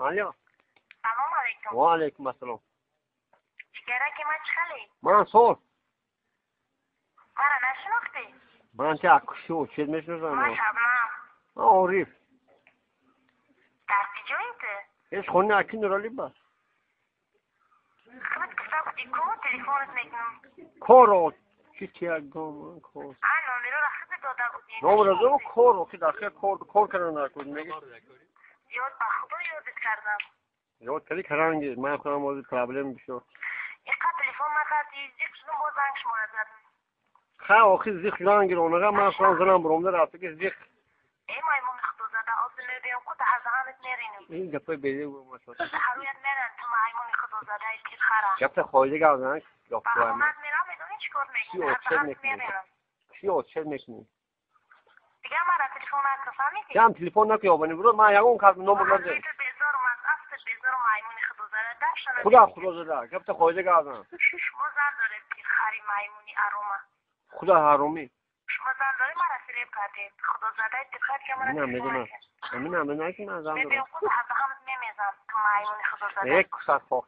الو سلام علیکم. و علیکم السلام. چیکاره که من چخلی؟ منصور مرا نشناختی؟ من که اکشو چید میشنوزم من شبنم. عارف در کجایی ته؟ ایش خونه اکی نرالی بس خبت کسا بودی کو تلفونت میکنم. کارو چی تیاگم کار نومرو را خود داده بودی. نامر از اون کارو که داخل کار کردن نکن میگه یاد به خدا یادت کردم. یاد کردی کرانگی من کنم موضوع پرابلم بشه اینقدر تلفن نکردی زیک شدم باز زنگش ما زدم. خا آخی زیخ جان گیر اونها من کنم زنم بروم در رفته که زیخ ای مایمون خدا زده آب نبیم کو ده زهانت میرینم. این گپه بیده بود ما شد هرویت میرن تو مایمون خدا زده ای که خرا. گپه خواهی گردن گفت با خونت میرم میدونی چیکار میکنی؟ زهانت میرینم. چه میکنی دیگه مرا تلفن نکردی؟ جام تلفن نکو یابانی برو من یاون کار نمبر نده بیزارم از افت بیزارم مایمون خدا زده داشتن. خدا زده گفت خواهی گردن شما زن داره پیر خری مایمونی اروما. خدا حرومی شما زن داره مرا فریب کردید. خدا زده دقت که مرا نه میدونم من که من زن ببین دارم خود حتی همت میمیزم تو مایمونی خدا زده. یک کسات خواه